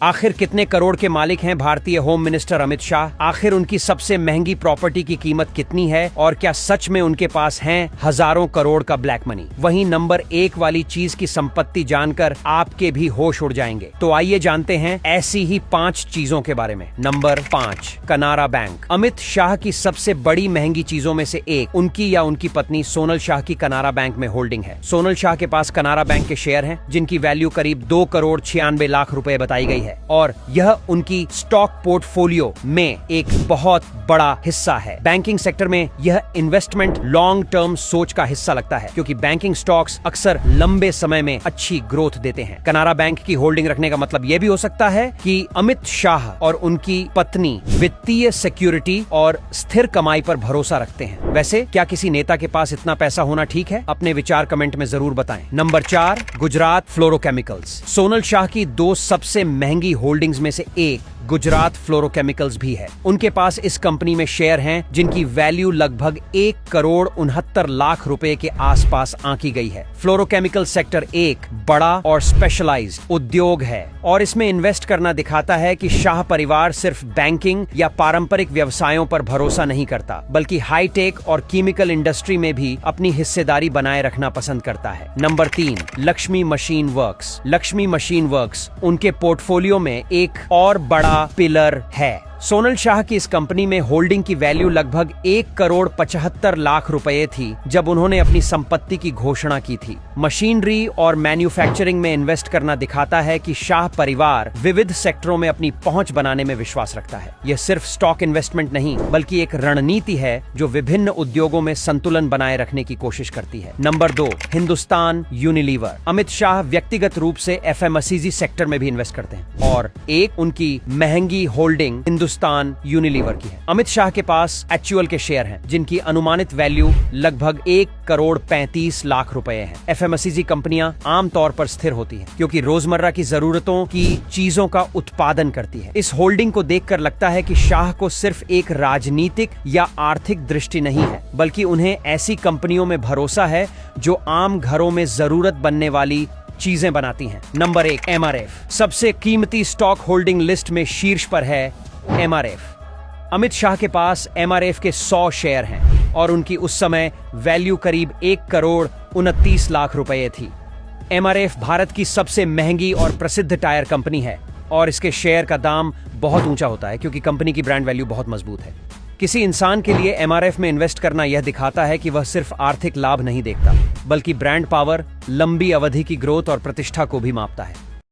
आखिर कितने करोड़ के मालिक हैं भारतीय होम मिनिस्टर अमित शाह? आखिर उनकी सबसे महंगी प्रॉपर्टी की कीमत कितनी है और क्या सच में उनके पास हैं हजारों करोड़ का ब्लैक मनी? वहीं नंबर 1 वाली चीज की संपत्ति जानकर आपके भी होश उड़ जाएंगे। तो आइए जानते हैं ऐसी ही 5 चीजों के बारे में। नंबर 5, कनारा बैंक। अमित शाह की सबसे बड़ी महंगी चीजों में से एक उनकी या उनकी पत्नी सोनल शाह की कनारा बैंक में होल्डिंग है। सोनल शाह के पास कनारा बैंक के शेयर हैं, जिनकी वैल्यू करीब 2 करोड़ 96 लाख रुपए बताई गई है और यह उनकी स्टॉक पोर्टफोलियो में एक बहुत बड़ा हिस्सा है। बैंकिंग सेक्टर में यह इन्वेस्टमेंट लॉन्ग टर्म सोच का हिस्सा लगता है, क्योंकि बैंकिंग स्टॉक्स अक्सर लंबे समय में अच्छी ग्रोथ देते हैं। कनारा बैंक की होल्डिंग रखने का मतलब यह भी हो सकता है कि अमित शाह और उनकी पत्नी वित्तीय सिक्योरिटी और स्थिर कमाई पर भरोसा रखते हैं। वैसे क्या किसी नेता के पास इतना पैसा होना ठीक है? अपने विचार कमेंट में जरूर बताएं। Number 4, Gujarat Fluorochemicals. सोनल शाह की 2 सबसे महंगी होल्डिंग्स में से एक गुजरात फ्लोरोकेमिकल्स भी है। उनके पास इस कंपनी में शेयर हैं, जिनकी वैल्यू लगभग 1 करोड़ 69 लाख रुपए के आसपास आंकी गई है। फ्लोरोकेमिकल सेक्टर एक बड़ा और स्पेशलाइज्ड उद्योग है और इसमें इन्वेस्ट करना दिखाता है कि शाह परिवार सिर्फ बैंकिंग या पारंपरिक व्यवसायों पर भरोसा नहीं करता, बल्कि हाईटेक और केमिकल इंडस्ट्री में भी अपनी हिस्सेदारी बनाए रखना पसंद करता है। Number 3, Lakshmi machine works. Lakshmi machine works उनके पोर्टफोलियो में एक और बड़ा पिलर है। सोनल शाह की इस कंपनी में होल्डिंग की वैल्यू लगभग 1 करोड़ 75 लाख रुपए थी जब उन्होंने अपनी संपत्ति की घोषणा की थी। मशीनरी और मैन्युफैक्चरिंग में इन्वेस्ट करना दिखाता है कि शाह परिवार विविध सेक्टरों में अपनी पहुंच बनाने में विश्वास रखता है। यह सिर्फ स्टॉक इन्वेस्टमेंट नहीं, बल्कि एक रणनीति है जो विभिन्न उद्योगों में संतुलन बनाए रखने की कोशिश करती है। Number 2, Hindustan Unilever. अमित शाह व्यक्तिगत रूप से एफएमसीजी सेक्टर में भी इन्वेस्ट करते हैं और एक उनकी महंगी होल्डिंग हिंदुस्तान यूनिलीवर की है। अमित शाह के पास एचयूएल के शेयर हैं, जिनकी अनुमानित वैल्यू लगभग 1 करोड़ 35 लाख रुपए है। एफएमसीजी कंपनियां आमतौर पर स्थिर होती हैं, क्योंकि रोजमर्रा की जरूरतों की चीजों का उत्पादन करती है। इस होल्डिंग को देखकर लगता है कि शाह को सिर्फ एक राजनीतिक या आर्थिक दृष्टि नहीं है, बल्कि उन्हें ऐसी कंपनियों में भरोसा है जो आम घरों में जरूरत बनने वाली चीजें बनाती हैं। Number 1, MRF. सबसे कीमती स्टॉक होल्डिंग लिस्ट में शीर्ष पर है एमआरएफ। अमित शाह के पास एमआरएफ के 100 शेयर हैं और उनकी उस समय वैल्यू करीब 1 करोड़ 29 लाख रुपए थी। एमआरएफ भारत की सबसे महंगी और प्रसिद्ध टायर कंपनी है और इसके शेयर का दाम बहुत ऊंचा होता है, क्योंकि कंपनी की ब्रांड वैल्यू बहुत मजबूत है। किसी इंसान के लिए एमआरएफ में इन्वेस्ट करना यह दिखाता है कि वह सिर्फ आर्थिक लाभ नहीं देखता, बल्कि ब्रांड पावर, लंबी अवधि की ग्रोथ और प्रतिष्ठा को भी मापता है।